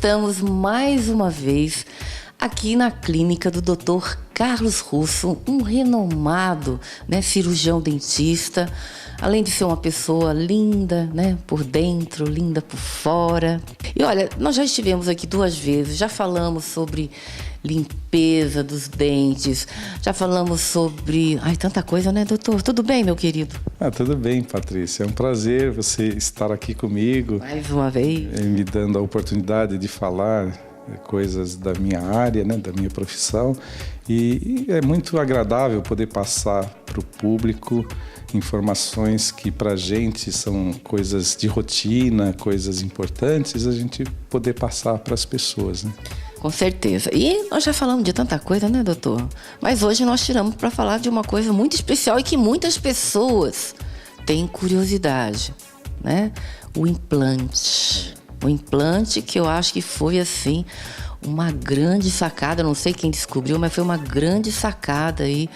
estamos mais uma vez aqui na clínica do Dr. Carlos Russo, um renomado, cirurgião dentista, além de ser uma pessoa linda, por dentro, linda por fora. E olha, nós já estivemos aqui 2 vezes, já falamos sobre limpeza dos dentes, já falamos sobre... tanta coisa, né, doutor? Tudo bem, meu querido? Tudo bem, Patrícia. É um prazer você estar aqui comigo. Mais uma vez. Me dando a oportunidade de falar coisas da minha área, da minha profissão. E é muito agradável poder passar para o público informações que para a gente são coisas de rotina, coisas importantes, a gente poder passar para as pessoas, né? Com certeza. E nós já falamos de tanta coisa, né, doutor? Mas hoje nós tiramos para falar de uma coisa muito especial e que muitas pessoas têm curiosidade, né? O implante. O implante que eu acho que foi, assim, uma grande sacada. Não sei quem descobriu, mas foi uma grande sacada aí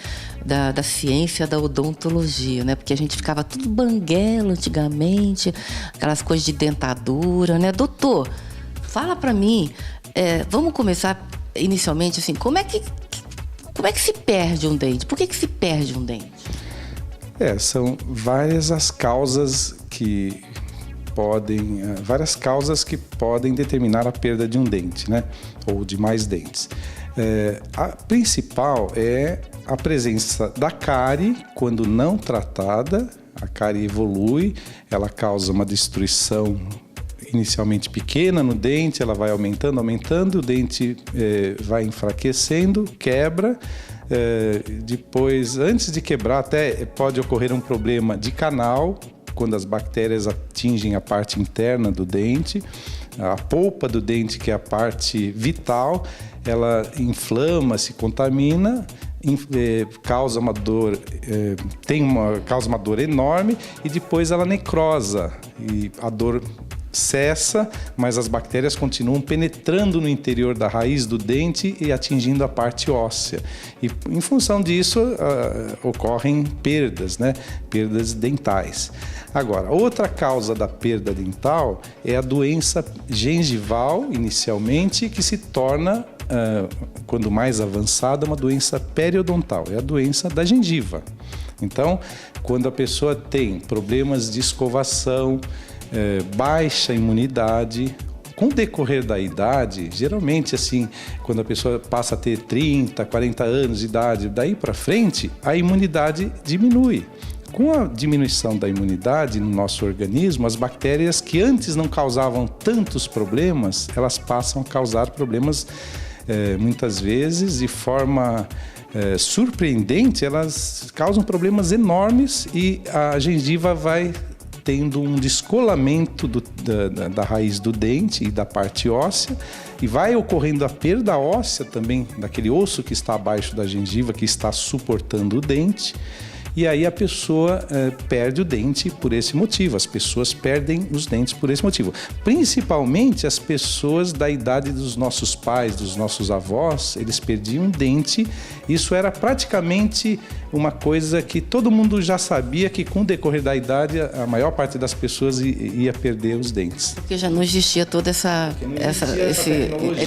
da ciência da odontologia, né? Porque a gente ficava tudo banguelo antigamente, aquelas coisas de dentadura, né? Doutor, fala para mim... vamos começar inicialmente assim, como é que se perde um dente? Por que se perde um dente? São várias as causas que podem determinar a perda de um dente, né? Ou de mais dentes. A principal é a presença da cárie, quando não tratada. A cárie evolui, ela causa uma destruição inicialmente pequena no dente, ela vai aumentando, o dente vai enfraquecendo, quebra. Depois, antes de quebrar, até pode ocorrer um problema de canal, quando as bactérias atingem a parte interna do dente. A polpa do dente, que é a parte vital, ela inflama, se contamina, causa uma dor, causa uma dor enorme, e depois ela necrosa, e a dor cessa, mas as bactérias continuam penetrando no interior da raiz do dente e atingindo a parte óssea. E em função disso, ocorrem perdas, perdas dentais. Agora, outra causa da perda dental é a doença gengival, inicialmente, que se torna, quando mais avançada, uma doença periodontal. É a doença da gengiva. Então, quando a pessoa tem problemas de escovação, baixa imunidade, com o decorrer da idade, geralmente assim, quando a pessoa passa a ter 30, 40 anos de idade, daí para frente, a imunidade diminui. Com a diminuição da imunidade no nosso organismo, as bactérias que antes não causavam tantos problemas, elas passam a causar problemas, muitas vezes, de forma surpreendente, elas causam problemas enormes e a gengiva vai tendo um descolamento da raiz do dente e da parte óssea, e vai ocorrendo a perda óssea também daquele osso que está abaixo da gengiva, que está suportando o dente. E aí a pessoa perde o dente por esse motivo. As pessoas perdem os dentes por esse motivo. Principalmente as pessoas da idade dos nossos pais, dos nossos avós, eles perdiam dente. Isso era praticamente uma coisa que todo mundo já sabia, que com o decorrer da idade a maior parte das pessoas ia perder os dentes. Porque já não existia toda essa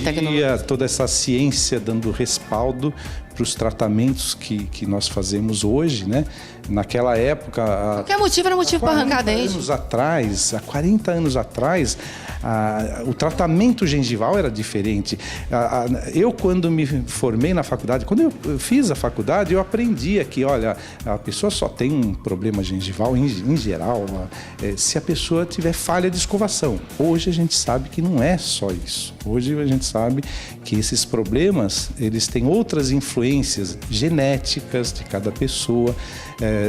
tecnologia, toda essa ciência dando respaldo para os tratamentos que nós fazemos hoje, né? Naquela época... Qualquer motivo era motivo para arrancar dente. Há 40 anos atrás, o tratamento gengival era diferente. Eu, quando me formei na faculdade, quando eu fiz a faculdade, eu aprendi que, olha, a pessoa só tem um problema gengival, em geral, se a pessoa tiver falha de escovação. Hoje a gente sabe que não é só isso. Hoje a gente sabe que esses problemas, eles têm outras influências genéticas de cada pessoa,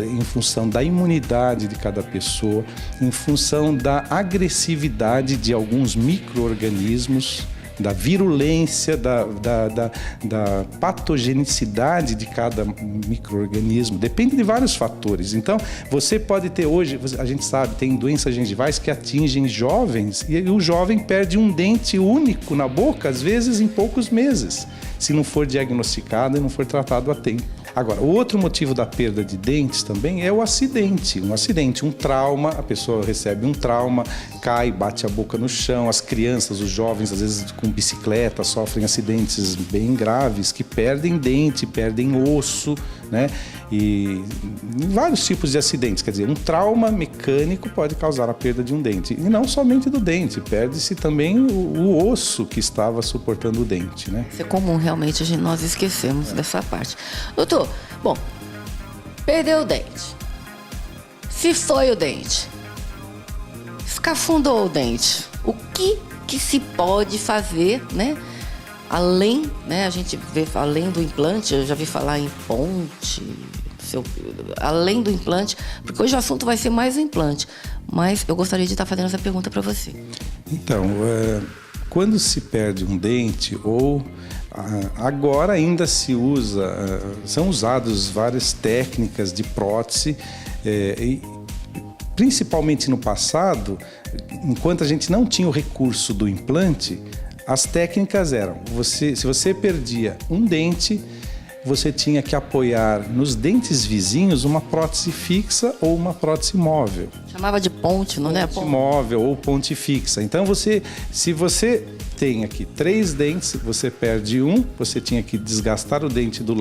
em função da imunidade de cada pessoa, em função da agressividade de alguns micro-organismos, da virulência, da patogenicidade de cada micro-organismo. Depende de vários fatores. Então, você pode ter hoje, a gente sabe, tem doenças gengivais que atingem jovens e o jovem perde um dente único na boca, às vezes em poucos meses, se não for diagnosticado e não for tratado a tempo. Agora, o outro motivo da perda de dentes também é o acidente. Um acidente, um trauma, a pessoa recebe um trauma, cai, bate a boca no chão. As crianças, os jovens, às vezes com bicicleta, sofrem acidentes bem graves, que perdem dente, perdem osso, né? E vários tipos de acidentes. Quer dizer, um trauma mecânico pode causar a perda de um dente. E não somente do dente, perde-se também o osso que estava suportando o dente, né? Isso é comum, realmente, nós esquecemos dessa parte. Doutor, bom, perdeu o dente. Se foi o dente, escafundou o dente, o que se pode fazer, né? Além, né, a gente vê, além do implante, eu já vi falar em ponte, além do implante, porque hoje o assunto vai ser mais o implante, mas eu gostaria de estar fazendo essa pergunta para você. Então, quando se perde um dente, ou agora ainda se usa, são usadas várias técnicas de prótese, e principalmente no passado, enquanto a gente não tinha o recurso do implante, as técnicas eram, se você perdia um dente, você tinha que apoiar nos dentes vizinhos uma prótese fixa ou uma prótese móvel. Chamava de ponte, não é? Ponte móvel ou ponte fixa. Então, se você tem aqui 3 dentes, você perde um, você tinha que desgastar o dente do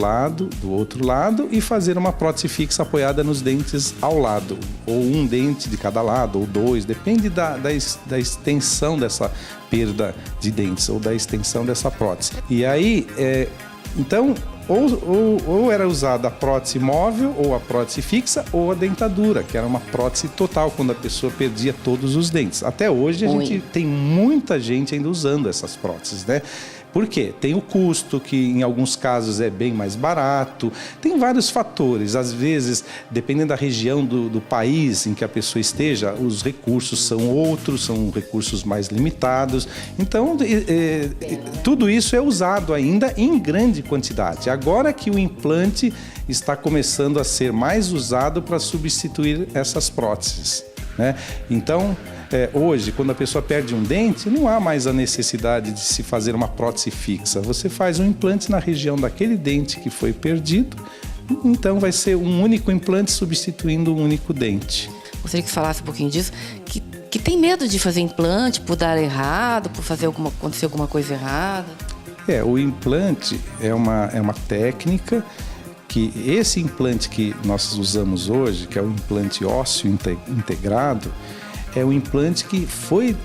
outro lado e fazer uma prótese fixa apoiada nos dentes ao lado. Ou um dente de cada lado, ou 2, depende da extensão dessa perda de dentes ou da extensão dessa prótese. E aí, então, ou era usada a prótese móvel, ou a prótese fixa, ou a dentadura, que era uma prótese total, quando a pessoa perdia todos os dentes. Até hoje, a gente tem muita gente ainda usando essas próteses, né? Por quê? Tem o custo, que em alguns casos é bem mais barato. Tem vários fatores. Às vezes, dependendo da região do país em que a pessoa esteja, os recursos são outros, são recursos mais limitados. Então, tudo isso é usado ainda em grande quantidade. Agora que o implante está começando a ser mais usado para substituir essas próteses, né? Então, hoje, quando a pessoa perde um dente, não há mais a necessidade de se fazer uma prótese fixa. Você faz um implante na região daquele dente que foi perdido, então vai ser um único implante substituindo um único dente. Gostaria que falasse um pouquinho disso, que tem medo de fazer implante por dar errado, por acontecer alguma coisa errada. O implante é uma técnica que esse implante que nós usamos hoje, que é o implante ósseo integrado, é um implante que foi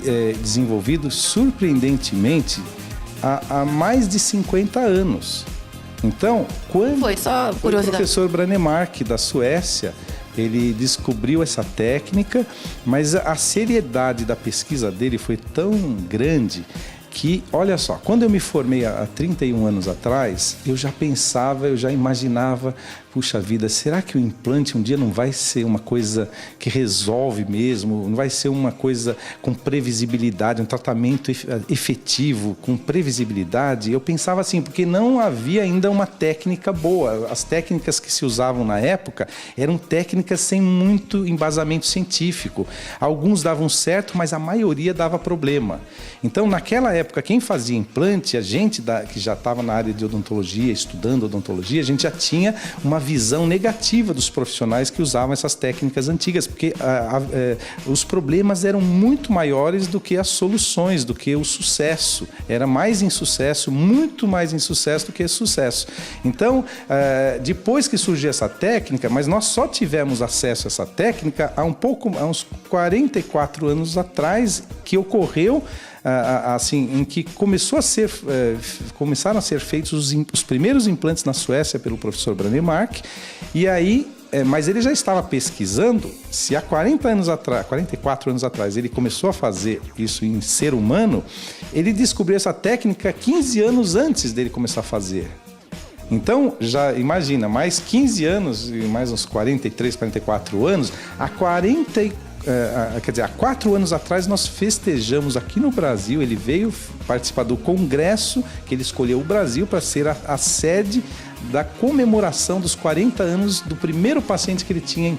desenvolvido surpreendentemente há mais de 50 anos. Então, quando foi o professor Brånemark da Suécia, ele descobriu essa técnica, mas a seriedade da pesquisa dele foi tão grande que, olha só, quando eu me formei há 31 anos atrás, eu já pensava, eu já imaginava, puxa vida, será que o implante um dia não vai ser uma coisa que resolve mesmo? Não vai ser uma coisa com previsibilidade, um tratamento efetivo, com previsibilidade? Eu pensava assim, porque não havia ainda uma técnica boa. As técnicas que se usavam na época eram técnicas sem muito embasamento científico. Alguns davam certo, mas a maioria dava problema. Então, naquela época, quem fazia implante, a gente que já estava na área de odontologia, estudando odontologia, a gente já tinha uma visão negativa dos profissionais que usavam essas técnicas antigas, porque os problemas eram muito maiores do que as soluções, do que o sucesso. Era mais insucesso, muito mais insucesso do que sucesso. Então, depois que surgiu essa técnica, mas nós só tivemos acesso a essa técnica há uns 44 anos atrás, que ocorreu assim, em que começaram a ser feitos os primeiros implantes na Suécia pelo professor Brånemark, e aí, mas ele já estava pesquisando se há 44 anos atrás ele começou a fazer isso em ser humano, ele descobriu essa técnica 15 anos antes dele começar a fazer. Então, já imagina, mais 15 anos, e mais uns 43, 44 anos, há 4 anos atrás nós festejamos aqui no Brasil, ele veio participar do congresso, que ele escolheu o Brasil para ser a sede da comemoração dos 40 anos do primeiro paciente que ele tinha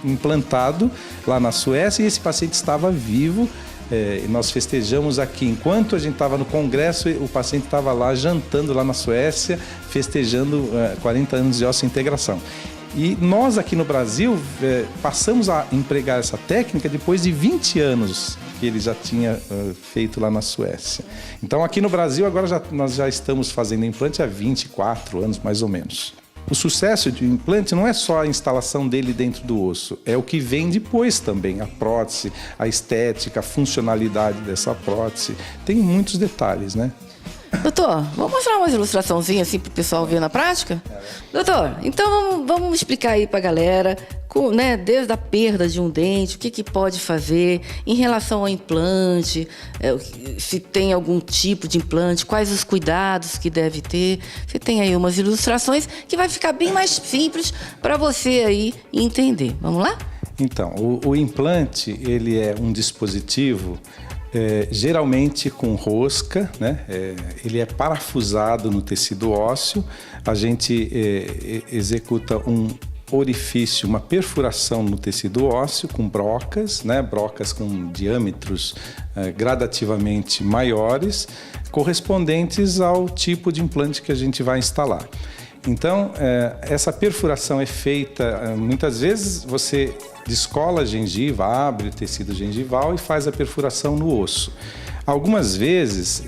implantado lá na Suécia, e esse paciente estava vivo E nós festejamos aqui. Enquanto a gente estava no congresso, o paciente estava lá jantando lá na Suécia, festejando 40 anos de osseointegração. E nós aqui no Brasil passamos a empregar essa técnica depois de 20 anos que ele já tinha feito lá na Suécia. Então aqui no Brasil agora nós já estamos fazendo implante há 24 anos mais ou menos. O sucesso de um implante não é só a instalação dele dentro do osso, é o que vem depois também, a prótese, a estética, a funcionalidade dessa prótese. Tem muitos detalhes, né? Doutor, vamos mostrar uma ilustraçãozinha assim para o pessoal ver na prática? Doutor, então vamos explicar aí para a galera, né, desde a perda de um dente, o que pode fazer em relação ao implante, se tem algum tipo de implante, quais os cuidados que deve ter. Você tem aí umas ilustrações que vai ficar bem mais simples para você aí entender. Vamos lá? Então, o implante, ele é um dispositivo geralmente com rosca, né? Ele é parafusado no tecido ósseo. A gente executa um orifício, uma perfuração no tecido ósseo com brocas, né? Brocas com diâmetros gradativamente maiores, correspondentes ao tipo de implante que a gente vai instalar. Então, essa perfuração é feita, muitas vezes você descola a gengiva, abre o tecido gengival e faz a perfuração no osso. Algumas vezes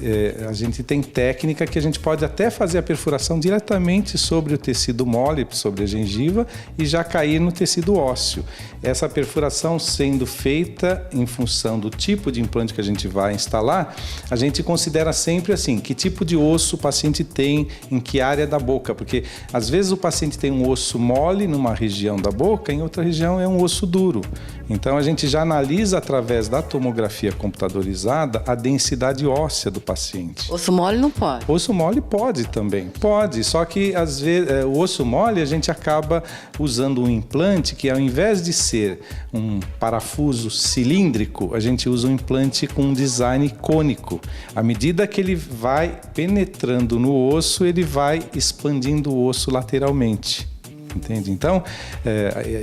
a gente tem técnica que a gente pode até fazer a perfuração diretamente sobre o tecido mole, sobre a gengiva, e já cair no tecido ósseo. Essa perfuração sendo feita em função do tipo de implante que a gente vai instalar, a gente considera sempre assim, que tipo de osso o paciente tem, em que área da boca, porque às vezes o paciente tem um osso mole numa região da boca, em outra região é um osso duro. Então a gente já analisa através da tomografia computadorizada a densidade óssea do paciente. Osso mole não pode? Osso mole pode também, pode, só que às vezes o osso mole a gente acaba usando um implante que ao invés de ser um parafuso cilíndrico, a gente usa um implante com um design cônico. À medida que ele vai penetrando no osso, ele vai expandindo o osso lateralmente. Entende? Então,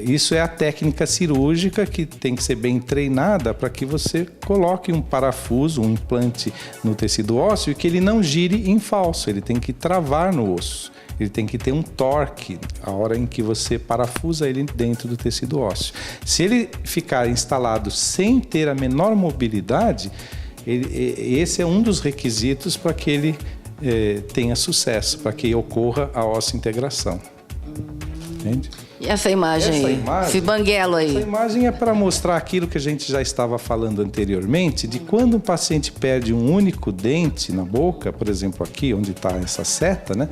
isso é a técnica cirúrgica que tem que ser bem treinada para que você coloque um parafuso, um implante no tecido ósseo e que ele não gire em falso, ele tem que travar no osso. Ele tem que ter um torque a hora em que você parafusa ele dentro do tecido ósseo. Se ele ficar instalado sem ter a menor mobilidade, esse é um dos requisitos para que ele tenha sucesso, para que ocorra a osseointegração. Entende? E essa imagem, esse banguelo aí? Essa imagem é para mostrar aquilo que a gente já estava falando anteriormente, de quando um paciente perde um único dente na boca, por exemplo aqui onde está essa seta, né?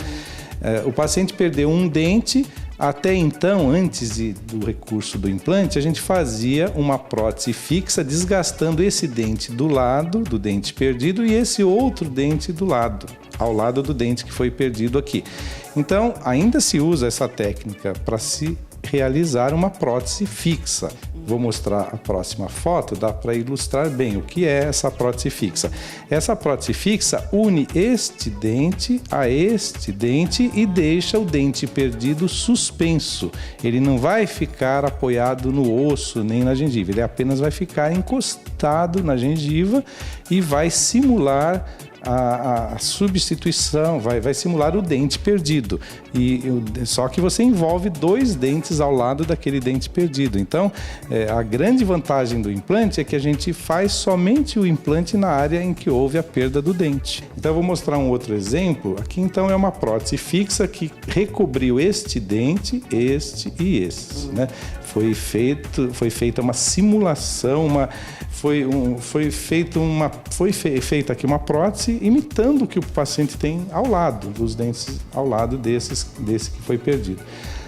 O paciente perdeu um dente. Até então, antes do recurso do implante, a gente fazia uma prótese fixa, desgastando esse dente do lado do dente perdido e esse outro dente do lado, ao lado do dente que foi perdido aqui. Então, ainda se usa essa técnica para se realizar uma prótese fixa. Vou mostrar a próxima foto, dá para ilustrar bem o que é essa prótese fixa. Essa prótese fixa une este dente a este dente e deixa o dente perdido suspenso. Ele não vai ficar apoiado no osso nem na gengiva, ele apenas vai ficar encostado na gengiva e vai simular a substituição, vai simular o dente perdido. Só que você envolve dois dentes ao lado daquele dente perdido. Então, a grande vantagem do implante é que a gente faz somente o implante na área em que houve a perda do dente. Então, eu vou mostrar um outro exemplo. Aqui, então, é uma prótese fixa que recobriu este dente, este e este, né? Foi feita uma simulação, foi feita aqui uma prótese imitando o que o paciente tem ao lado, dos dentes ao lado desse que foi perdido.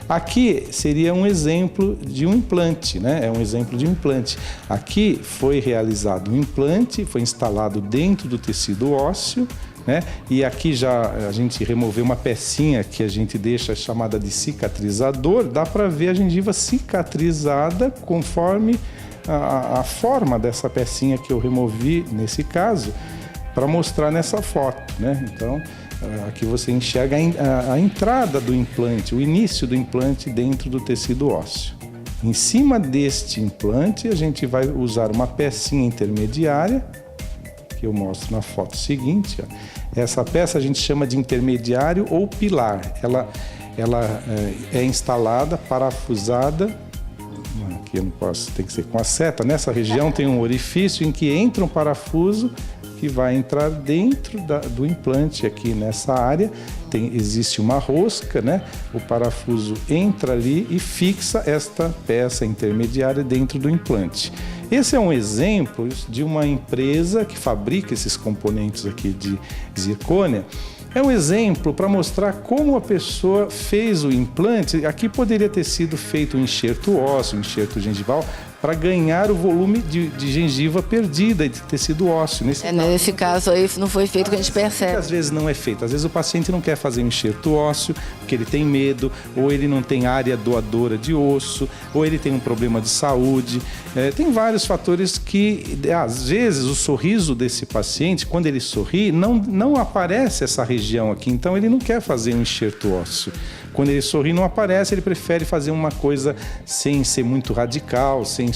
Aqui seria um exemplo de um implante, né? É um exemplo de um implante. Aqui foi realizado um implante, foi instalado dentro do tecido ósseo, né? E aqui já a gente removeu uma pecinha que a gente deixa chamada de cicatrizador. Dá para ver a gengiva cicatrizada conforme a forma dessa pecinha que eu removi nesse caso, para mostrar nessa foto, né? Então, aqui você enxerga a entrada do implante, o início do implante dentro do tecido ósseo. Em cima deste implante, a gente vai usar uma pecinha intermediária, que eu mostro na foto seguinte. Ó. Essa peça a gente chama de intermediário ou pilar. Ela é instalada, parafusada. Aqui eu não posso, tem que ser com a seta. Nessa região tem um orifício em que entra um parafuso que vai entrar dentro do implante aqui nessa área. Existe uma rosca, né? O parafuso entra ali e fixa esta peça intermediária dentro do implante. Esse é um exemplo de uma empresa que fabrica esses componentes aqui de zircônia. É um exemplo para mostrar como a pessoa fez o implante. Aqui poderia ter sido feito um enxerto ósseo, um enxerto gengival, para ganhar o volume de gengiva perdida e de tecido ósseo. Nesse caso aí não foi feito o que a gente percebe. Às vezes não é feito. Às vezes o paciente não quer fazer um enxerto ósseo porque ele tem medo, ou ele não tem área doadora de osso, ou ele tem um problema de saúde. Tem vários fatores que, às vezes, o sorriso desse paciente, quando ele sorri, não aparece essa região aqui. Então ele não quer fazer um enxerto ósseo. Quando ele sorri não aparece, ele prefere fazer uma coisa sem ser muito radical, sem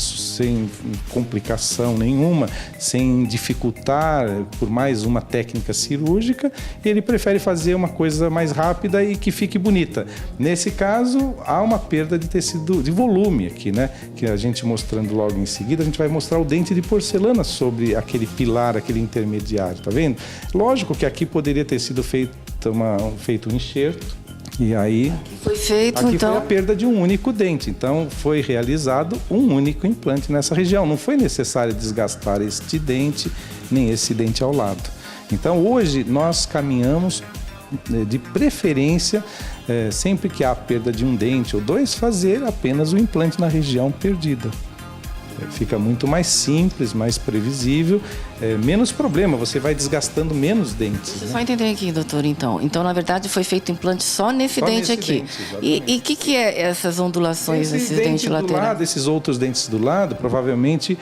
complicação nenhuma, sem dificultar por mais uma técnica cirúrgica. Ele prefere fazer uma coisa mais rápida e que fique bonita. Nesse caso, há uma perda de tecido, de volume aqui, né? Que a gente mostrando logo em seguida, a gente vai mostrar o dente de porcelana sobre aquele pilar, aquele intermediário, tá vendo? Lógico que aqui poderia ter sido feito um enxerto. E aí, foi feito, aqui então... foi a perda de um único dente. Então, foi realizado um único implante nessa região. Não foi necessário desgastar este dente, nem esse dente ao lado. Então, hoje, nós caminhamos, de preferência, sempre que há perda de um dente ou dois, fazer apenas o implante na região perdida. Fica muito mais simples, mais previsível, menos problema, você vai desgastando menos dentes. Deixa eu só entender aqui, doutor, então. Então, na verdade, foi feito implante só nesse dente aqui. E o que é essas ondulações nesses dentes laterais? Esses outros dentes do lado, provavelmente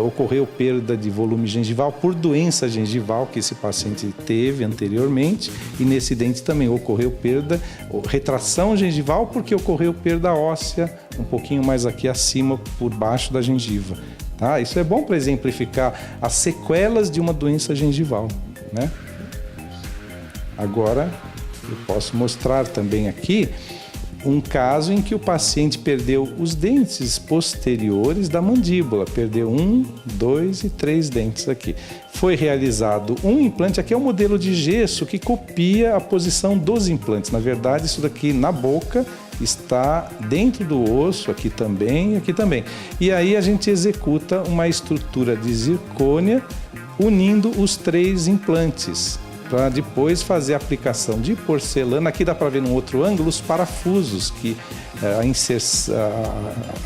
ocorreu perda de volume gengival por doença gengival que esse paciente teve anteriormente. E nesse dente também ocorreu retração gengival porque ocorreu perda óssea um pouquinho mais aqui acima, por baixo da gengiva. Tá? Isso é bom para exemplificar as sequelas de uma doença gengival, né? Agora, eu posso mostrar também aqui um caso em que o paciente perdeu os dentes posteriores da mandíbula. Perdeu 1, 2 e 3 dentes aqui. Foi realizado um implante. Aqui é um modelo de gesso que copia a posição dos implantes. Na verdade, isso daqui na boca está dentro do osso, aqui também. E aí a gente executa uma estrutura de zircônia unindo os 3 implantes, para depois fazer a aplicação de porcelana. Aqui dá para ver num outro ângulo os parafusos,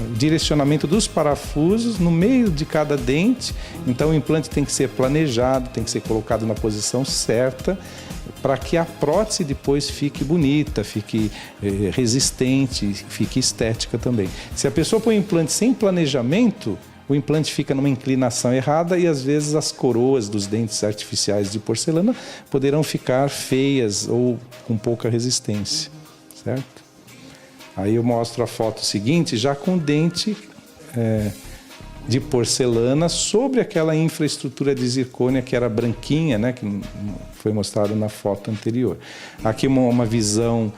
o direcionamento dos parafusos no meio de cada dente. Então o implante tem que ser planejado, tem que ser colocado na posição certa, para que a prótese depois fique bonita, fique resistente, fique estética também. Se a pessoa põe implante sem planejamento, o implante fica numa inclinação errada e às vezes as coroas dos dentes artificiais de porcelana poderão ficar feias ou com pouca resistência, certo? Aí eu mostro a foto seguinte, já com dente de porcelana sobre aquela infraestrutura de zircônia que era branquinha, né, que foi mostrado na foto anterior. Aqui uma visão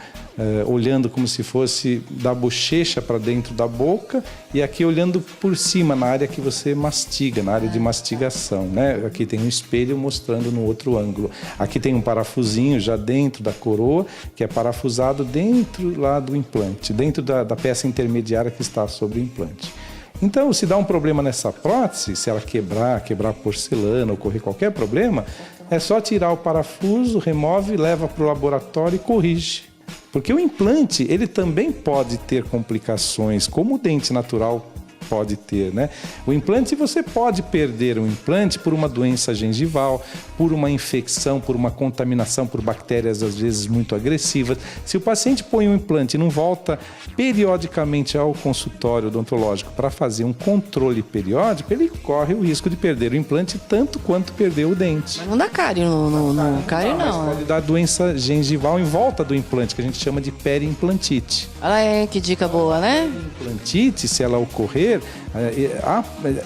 olhando como se fosse da bochecha para dentro da boca, e aqui olhando por cima, na área que você mastiga, na área de mastigação, né? Aqui tem um espelho mostrando no outro ângulo. Aqui tem um parafusinho já dentro da coroa, que é parafusado dentro lá do implante, dentro da peça intermediária que está sobre o implante. Então, se dá um problema nessa prótese, se ela quebrar porcelana, ocorrer qualquer problema, é só tirar o parafuso, remove, leva para o laboratório e corrige. Porque o implante, ele também pode ter complicações, como o dente natural pode ter, né? O implante, você pode perder o implante por uma doença gengival, por uma infecção, por uma contaminação por bactérias às vezes muito agressivas. Se o paciente põe um implante e não volta periodicamente ao consultório odontológico para fazer um controle periódico, ele corre o risco de perder o implante tanto quanto perder o dente. Mas não dá cárie no cárie, não. Pode dar doença gengival em volta do implante, que a gente chama de periimplantite. Olha aí, que dica boa, né? Implantite, se ela ocorrer,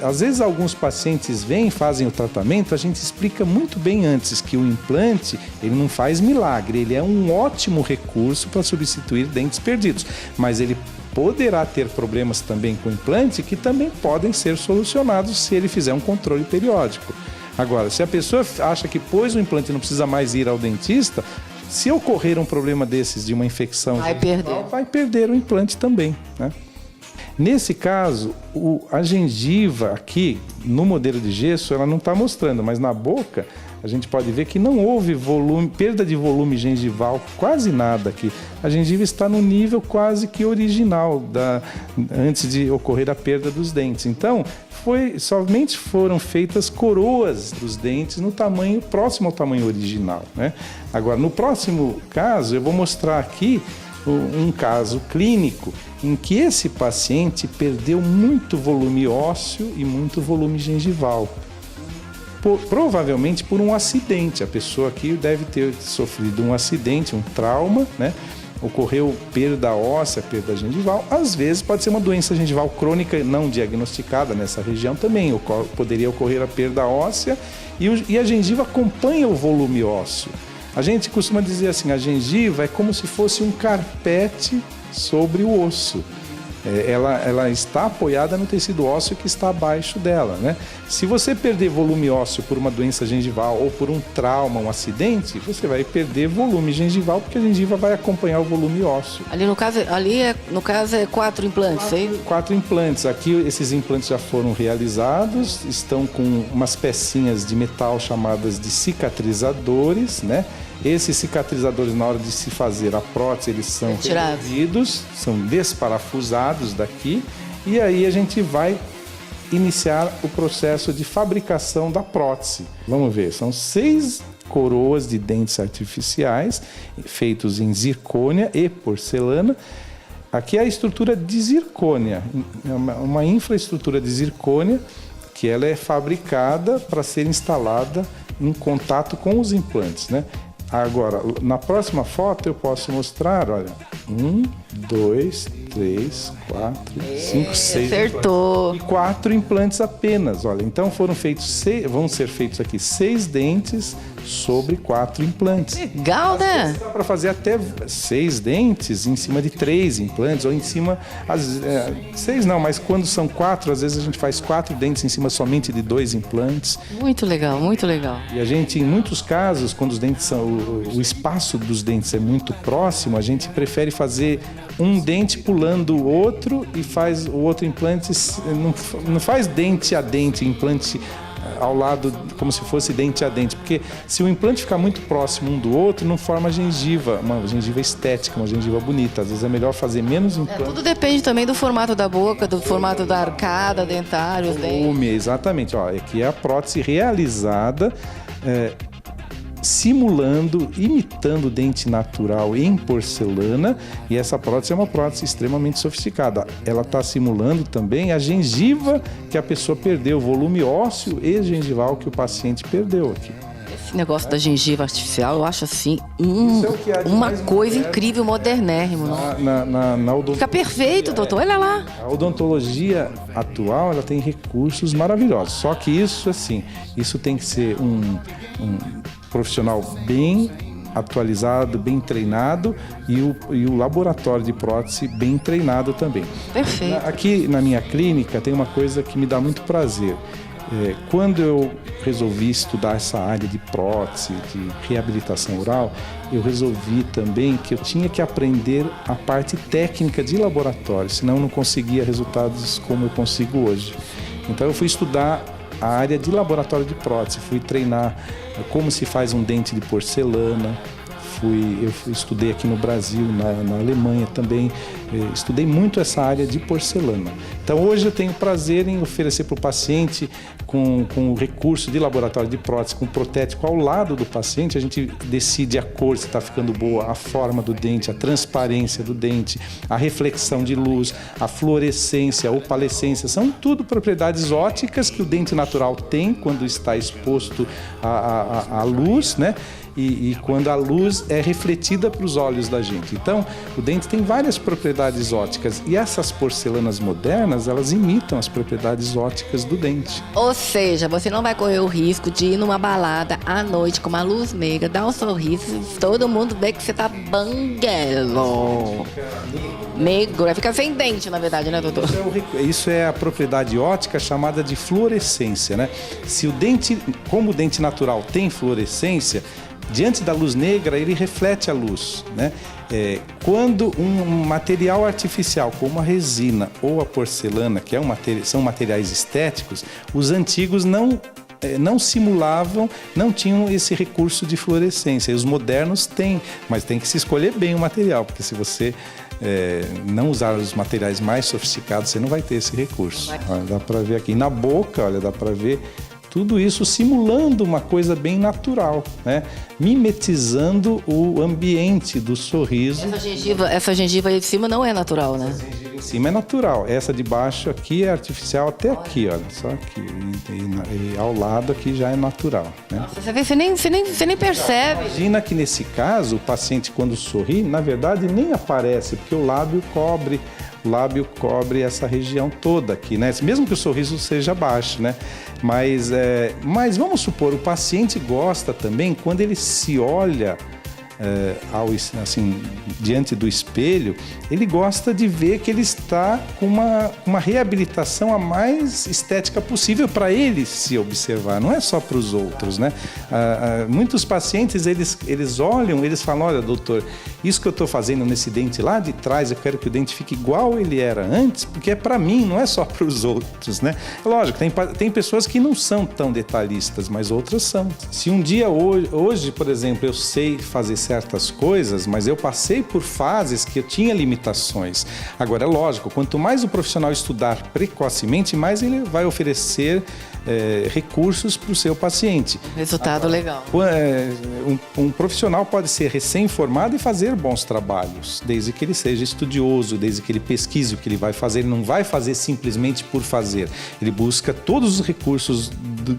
às vezes alguns pacientes vêm, fazem o tratamento, a gente explica muito bem antes que o implante, ele não faz milagre, ele é um ótimo recurso para substituir dentes perdidos, mas ele poderá ter problemas também com o implante que também podem ser solucionados se ele fizer um controle periódico. Agora, se a pessoa acha que pôs o implante e não precisa mais ir ao dentista, se ocorrer um problema desses de uma infecção, vai perder o implante também, né? Nesse caso, a gengiva aqui, no modelo de gesso, ela não está mostrando, mas na boca a gente pode ver que não houve perda de volume gengival, quase nada aqui. A gengiva está no nível quase que original, antes de ocorrer a perda dos dentes. Então, somente foram feitas coroas dos dentes no tamanho próximo ao tamanho original, né? Agora, no próximo caso, eu vou mostrar aqui um caso clínico em que esse paciente perdeu muito volume ósseo e muito volume gengival. Provavelmente por um acidente. A pessoa aqui deve ter sofrido um acidente, um trauma, né? Ocorreu perda óssea, perda gengival. Às vezes pode ser uma doença gengival crônica não diagnosticada nessa região também. Poderia ocorrer a perda óssea e a gengiva acompanha o volume ósseo. A gente costuma dizer assim, a gengiva é como se fosse um carpete sobre o osso. Ela está apoiada no tecido ósseo que está abaixo dela, né? Se você perder volume ósseo por uma doença gengival ou por um trauma, um acidente, você vai perder volume gengival porque a gengiva vai acompanhar o volume ósseo. No caso é 4 implantes, hein? 4 implantes. Aqui esses implantes já foram realizados, estão com umas pecinhas de metal chamadas de cicatrizadores, né? Esses cicatrizadores, na hora de se fazer a prótese, eles são removidos, são desparafusados daqui, e aí a gente vai iniciar o processo de fabricação da prótese. Vamos ver, são 6 coroas de dentes artificiais, feitos em zircônia e porcelana. Aqui é a estrutura de zircônia, uma infraestrutura de zircônia, que ela é fabricada para ser instalada em contato com os implantes, né? Agora, na próxima foto eu posso mostrar, olha, 1, 2, 3, 4, 5, 6. Acertou. E 4 implantes apenas, olha. Então vão ser feitos aqui 6 dentes sobre 4 implantes. Legal, né? Dá para fazer até 6 dentes em cima de 3 implantes, ou em cima, 6 não, mas quando são 4, às vezes a gente faz 4 dentes em cima somente de 2 implantes. Muito legal, muito legal. E a gente, em muitos casos, quando os dentes o espaço dos dentes é muito próximo, a gente prefere fazer um dente pulando o outro e faz o outro implante, não faz dente a dente, implante ao lado como se fosse dente a dente, porque se o implante ficar muito próximo um do outro, não forma gengiva, uma gengiva estética, uma gengiva bonita. Às vezes é melhor fazer menos implante. Tudo depende também do formato da boca, do formato da arcada dentária, os dentes. Exatamente, ó, aqui é a prótese realizada simulando, imitando o dente natural em porcelana, e essa prótese é uma prótese extremamente sofisticada. Ela está simulando também a gengiva que a pessoa perdeu, o volume ósseo e gengival que o paciente perdeu aqui. Esse negócio da gengiva artificial, eu acho assim uma coisa incrível, modernérrimo. Na odontologia, fica perfeito, doutor, olha lá. A odontologia atual, ela tem recursos maravilhosos, só que isso tem que ser um profissional bem atualizado, bem treinado, e o laboratório de prótese bem treinado também. Perfeito. Aqui na minha clínica tem uma coisa que me dá muito prazer. Quando eu resolvi estudar essa área de prótese, de reabilitação oral, eu resolvi também que eu tinha que aprender a parte técnica de laboratório, senão eu não conseguia resultados como eu consigo hoje. Então eu fui estudar a área de laboratório de prótese, fui treinar como se faz um dente de porcelana, eu estudei aqui no Brasil, na Alemanha também, estudei muito essa área de porcelana. Então hoje eu tenho prazer em oferecer para o paciente com o recurso de laboratório de prótese, com o protético ao lado do paciente, a gente decide a cor, se está ficando boa, a forma do dente, a transparência do dente, a reflexão de luz, a fluorescência, a opalescência, são tudo propriedades óticas que o dente natural tem quando está exposto à luz, né? E quando a luz é refletida para os olhos da gente. Então, o dente tem várias propriedades óticas e essas porcelanas modernas, elas imitam as propriedades óticas do dente. Ou seja, você não vai correr o risco de ir numa balada à noite com uma luz negra, dar um sorriso, todo mundo vê que você tá banguelo. Negro, fica sem dente, na verdade, né, doutor? Isso é a propriedade ótica chamada de fluorescência, né? Se o dente, como o dente natural tem fluorescência, diante da luz negra, ele reflete a luz, né? Quando um material artificial, como a resina ou a porcelana, que são materiais estéticos, os antigos não simulavam, não tinham esse recurso de fluorescência. E os modernos têm, mas tem que se escolher bem o material, porque se você não usar os materiais mais sofisticados, você não vai ter esse recurso. Olha, dá para ver aqui na boca, olha, dá para ver tudo isso simulando uma coisa bem natural, né? Mimetizando o ambiente do sorriso. Essa gengiva aí de cima não é natural, né? Essa gengiva em cima é natural. Essa de baixo aqui é artificial até aqui, olha. Só aqui. E ao lado aqui já é natural, né? Nossa, você vê, você nem percebe. Imagina que nesse caso, o paciente quando sorri, na verdade nem aparece, porque o lábio cobre essa região toda aqui, né? Mesmo que o sorriso seja baixo, né? Mas vamos supor, o paciente gosta também quando ele se olha diante do espelho, ele gosta de ver que ele está com uma reabilitação a mais estética possível para ele se observar, não é só para os outros, né? Muitos pacientes, eles olham, eles falam, olha, doutor, isso que eu estou fazendo nesse dente lá de trás, eu quero que o dente fique igual ele era antes, porque é para mim, não é só para os outros, né? Lógico, tem pessoas que não são tão detalhistas, mas outras são. Se um dia, hoje, por exemplo, eu sei fazer certas coisas, mas eu passei por fases que eu tinha limitações. Agora, é lógico, quanto mais o profissional estudar precocemente, mais ele vai oferecer recursos para o seu paciente. Resultado legal. Um profissional pode ser recém-formado e fazer bons trabalhos, desde que ele seja estudioso, desde que ele pesquise o que ele vai fazer. Ele não vai fazer simplesmente por fazer. Ele busca todos os recursos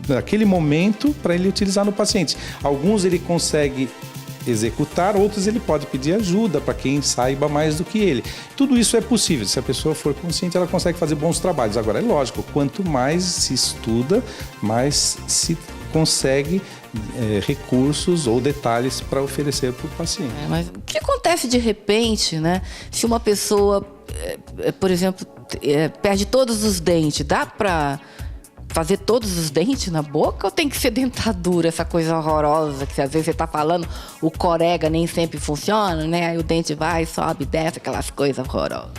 daquele momento para ele utilizar no paciente. Alguns ele consegue executar, outros ele pode pedir ajuda para quem saiba mais do que ele. Tudo isso é possível, se a pessoa for consciente, ela consegue fazer bons trabalhos. Agora, é lógico, quanto mais se estuda, mais se consegue recursos ou detalhes para oferecer para o paciente. Mas o que acontece de repente, né? Se uma pessoa, por exemplo, perde todos os dentes, dá para fazer todos os dentes na boca ou tem que ser dentadura, essa coisa horrorosa que às vezes você tá falando, o corega nem sempre funciona, né? Aí o dente vai, sobe, desce, aquelas coisas horrorosas.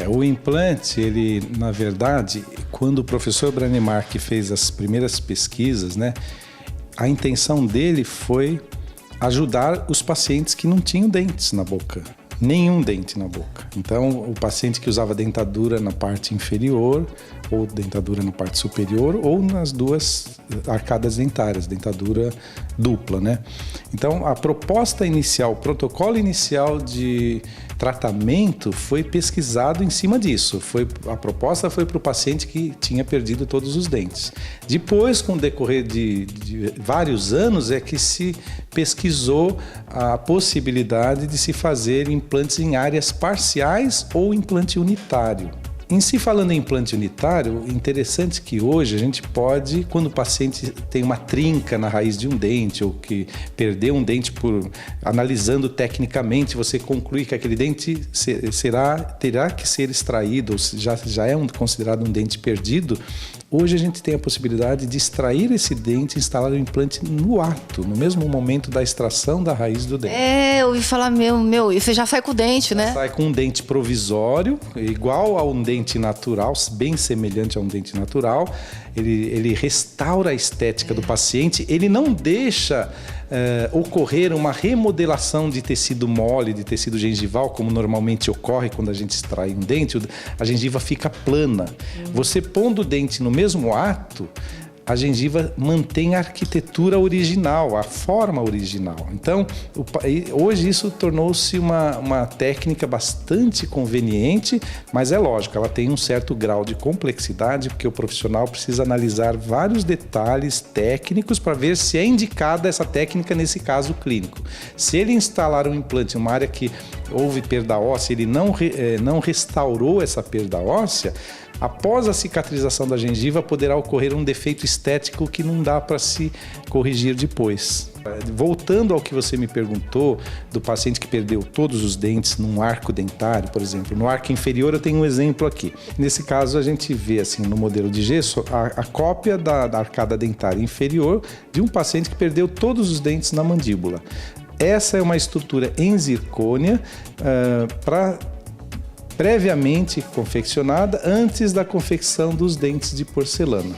O implante, ele, na verdade, quando o professor Brånemark fez as primeiras pesquisas, né, a intenção dele foi ajudar os pacientes que não tinham dentes na boca. Nenhum dente na boca. Então, o paciente que usava dentadura na parte inferior ou dentadura na parte superior ou nas duas arcadas dentárias, dentadura dupla, né? Então, a proposta inicial, o protocolo inicial de tratamento foi pesquisado em cima disso. A proposta foi para o paciente que tinha perdido todos os dentes. Depois, com o decorrer de vários anos, é que se pesquisou a possibilidade de se fazer implantes em áreas parciais ou implante unitário. Em si, falando em implante unitário, interessante que hoje a gente pode, quando o paciente tem uma trinca na raiz de um dente ou que perdeu um dente, analisando tecnicamente, você conclui que aquele dente terá que ser extraído, ou já é considerado um dente perdido. Hoje a gente tem a possibilidade de extrair esse dente e instalar o implante no ato, no mesmo momento da extração da raiz do dente. Eu ouvi falar, e você já sai com o dente, né? Sai com um dente provisório, igual a um dente natural, bem semelhante a um dente natural. Ele restaura a estética do paciente, ele não deixa ocorrer uma remodelação de tecido mole, de tecido gengival, como normalmente ocorre quando a gente extrai um dente, a gengiva fica plana. Você pondo o dente no mesmo ato, a gengiva mantém a arquitetura original, a forma original. Então, hoje isso tornou-se uma técnica bastante conveniente, mas é lógico, ela tem um certo grau de complexidade, porque o profissional precisa analisar vários detalhes técnicos para ver se é indicada essa técnica nesse caso clínico. Se ele instalar um implante em uma área que houve perda óssea, ele não restaurou essa perda óssea, após a cicatrização da gengiva, poderá ocorrer um defeito estético que não dá para se corrigir depois. Voltando ao que você me perguntou, do paciente que perdeu todos os dentes num arco dentário, por exemplo. No arco inferior eu tenho um exemplo aqui. Nesse caso a gente vê assim no modelo de gesso a cópia da arcada dentária inferior de um paciente que perdeu todos os dentes na mandíbula. Essa é uma estrutura em zircônia previamente confeccionada antes da confecção dos dentes de porcelana,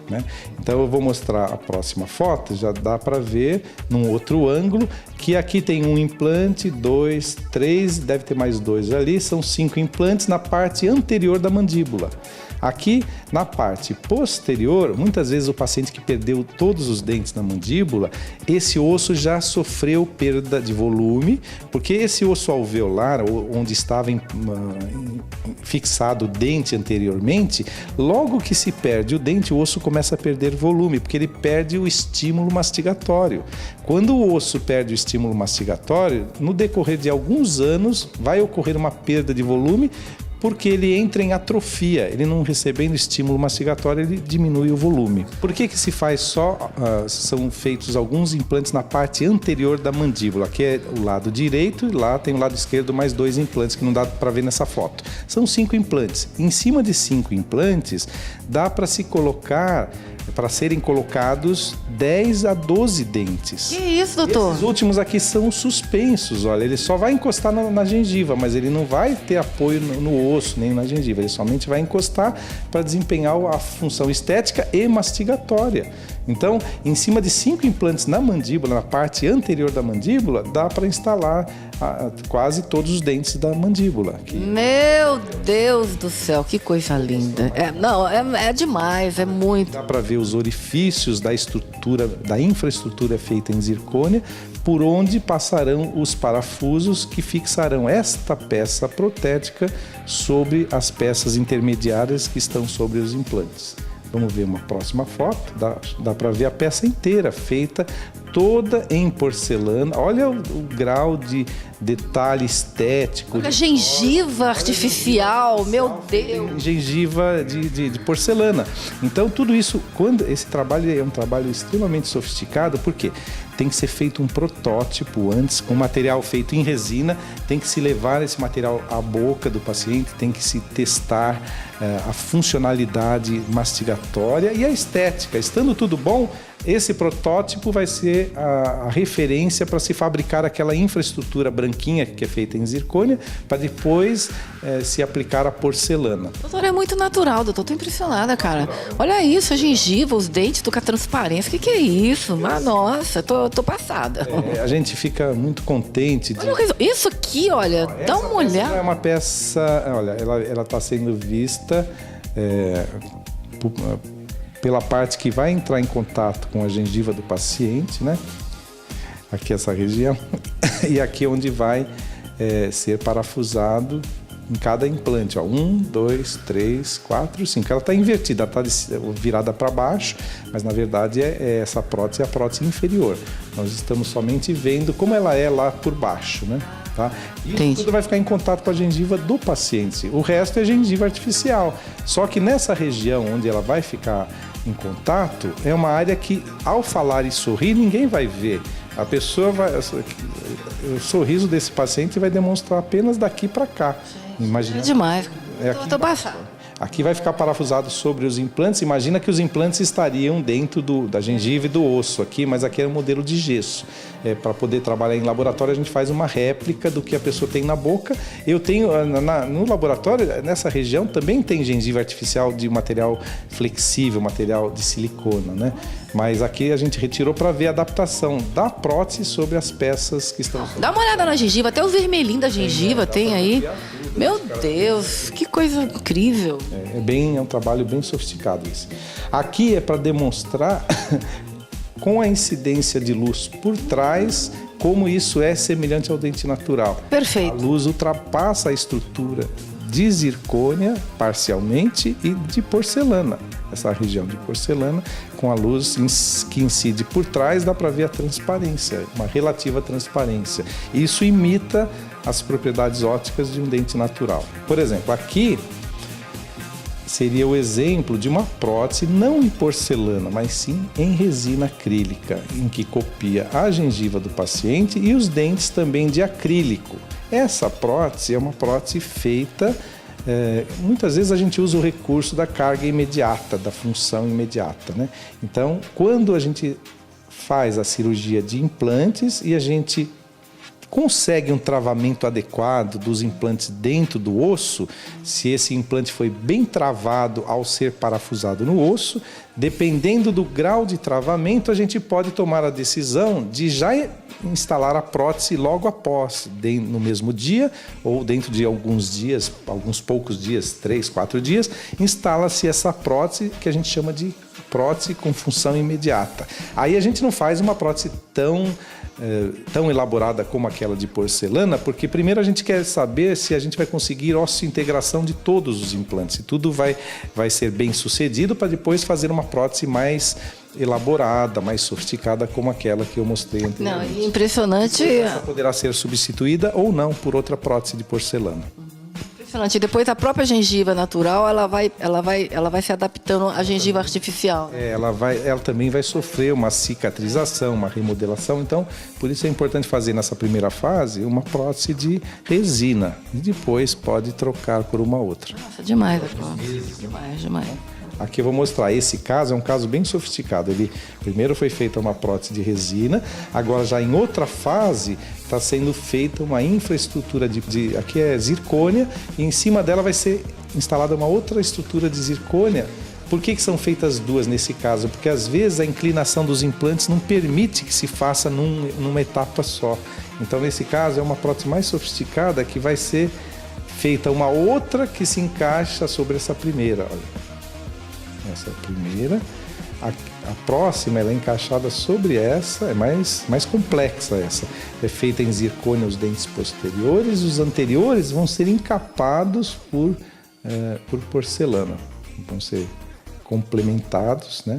né? Então eu vou mostrar a próxima foto, já dá para ver num outro ângulo que aqui tem um implante, 2, 3, deve ter mais 2 ali, são 5 implantes na parte anterior da mandíbula. Aqui, na parte posterior, muitas vezes o paciente que perdeu todos os dentes na mandíbula, esse osso já sofreu perda de volume, porque esse osso alveolar, onde estava fixado o dente anteriormente, logo que se perde o dente, o osso começa a perder volume, porque ele perde o estímulo mastigatório. Quando o osso perde o estímulo mastigatório, no decorrer de alguns anos, vai ocorrer uma perda de volume, porque ele entra em atrofia, ele não recebendo estímulo mastigatório, ele diminui o volume. Por que se faz são feitos alguns implantes na parte anterior da mandíbula? Aqui é o lado direito e lá tem o lado esquerdo mais 2 implantes, que não dá para ver nessa foto. São 5 implantes. Em cima de 5 implantes, dá para serem colocados 10 a 12 dentes. Que isso, doutor? Esses últimos aqui são suspensos, olha, ele só vai encostar na gengiva, mas ele não vai ter apoio no osso, nem na gengiva, ele somente vai encostar para desempenhar a função estética e mastigatória. Então, em cima de 5 implantes na mandíbula, na parte anterior da mandíbula, dá para instalar quase todos os dentes da mandíbula. Meu Deus do céu, que coisa linda. É demais, é muito. Dá para ver os orifícios da estrutura, da infraestrutura feita em zircônia, por onde passarão os parafusos que fixarão esta peça protética sobre as peças intermediárias que estão sobre os implantes. Vamos ver uma próxima foto, dá para ver a peça inteira, feita toda em porcelana. Olha o grau de detalhe estético. Olha a gengiva artificial, meu Deus. Gengiva de porcelana. Então tudo isso, esse trabalho é um trabalho extremamente sofisticado, porque tem que ser feito um protótipo antes, com material feito em resina, tem que se levar esse material à boca do paciente, tem que se testar a funcionalidade mastigatória e a estética. Estando tudo bom, esse protótipo vai ser a referência para se fabricar aquela infraestrutura branquinha que é feita em zircônia, para depois se aplicar a porcelana. Doutor, é muito natural, doutor. Tô impressionada, cara. Olha isso, a gengiva, os dentes, tô com a transparência. Que é isso? Mas, nossa, tô passada. A gente fica muito contente. Isso aqui, olha, dá uma olhada. É uma peça, olha, ela está sendo vista pela parte que vai entrar em contato com a gengiva do paciente, né? Aqui essa região. E aqui onde vai ser parafusado em cada implante. 1, 2, 3, 4, 5. Ela está invertida, ela está virada para baixo, mas na verdade essa prótese é a prótese inferior. Nós estamos somente vendo como ela é lá por baixo, né? Tá? E tudo vai ficar em contato com a gengiva do paciente. O resto é gengiva artificial. Só que nessa região onde ela vai ficar em contato, é uma área que, ao falar e sorrir, ninguém vai ver. A pessoa o sorriso desse paciente vai demonstrar apenas daqui para cá. Imagina. É demais. Aqui tô passada. Aqui vai ficar parafusado sobre os implantes. Imagina que os implantes estariam dentro da gengiva e do osso aqui, mas aqui é um modelo de gesso. Para poder trabalhar em laboratório, a gente faz uma réplica do que a pessoa tem na boca. Eu tenho, no laboratório, nessa região, também tem gengiva artificial de material flexível, material de silicona, né? Mas aqui a gente retirou para ver a adaptação da prótese sobre as peças que estão... Dá uma olhada na gengiva, até o vermelhinho da gengiva tem aí. Meu Deus, que coisa incrível. É um trabalho bem sofisticado isso. Aqui é para demonstrar com a incidência de luz por trás como isso é semelhante ao dente natural. Perfeito. A luz ultrapassa a estrutura de zircônia parcialmente e de porcelana. Essa região de porcelana, com a luz que incide por trás, dá para ver a transparência, uma relativa transparência. Isso imita as propriedades ópticas de um dente natural. Por exemplo, aqui seria o exemplo de uma prótese não em porcelana, mas sim em resina acrílica, em que copia a gengiva do paciente e os dentes também de acrílico. Essa prótese é uma prótese feita... muitas vezes a gente usa o recurso da carga imediata, da função imediata, né? Então, quando a gente faz a cirurgia de implantes e a gente consegue um travamento adequado dos implantes dentro do osso, se esse implante foi bem travado ao ser parafusado no osso, dependendo do grau de travamento, a gente pode tomar a decisão de já instalar a prótese logo após, no mesmo dia ou dentro de alguns dias, alguns poucos dias, 3, 4 dias, instala-se essa prótese que a gente chama de prótese com função imediata. Aí a gente não faz uma prótese tão elaborada como aquela de porcelana, porque primeiro a gente quer saber se a gente vai conseguir osseointegração de todos os implantes, se tudo vai ser bem sucedido, para depois fazer uma prótese mais elaborada, mais sofisticada como aquela que eu mostrei anteriormente. Não, impressionante. Essa poderá ser substituída ou não por outra prótese de porcelana. Impressionante. Depois a própria gengiva natural, ela vai se adaptando à gengiva artificial. Ela também vai sofrer uma cicatrização, uma remodelação. Então, por isso é importante fazer nessa primeira fase uma prótese de resina e depois pode trocar por uma outra. Nossa, demais a prótese. Demais. Aqui eu vou mostrar, esse caso é um caso bem sofisticado. Primeiro foi feita uma prótese de resina, agora já em outra fase está sendo feita uma infraestrutura aqui é zircônia, e em cima dela vai ser instalada uma outra estrutura de zircônia. Por que são feitas duas nesse caso? Porque às vezes a inclinação dos implantes não permite que se faça numa etapa só. Então nesse caso é uma prótese mais sofisticada que vai ser feita uma outra que se encaixa sobre essa primeira, olha. Essa é a primeira. A próxima ela é encaixada sobre essa, é mais complexa essa. É feita em zircônia os dentes posteriores, os anteriores vão ser encapados por porcelana. Vão ser complementados, né?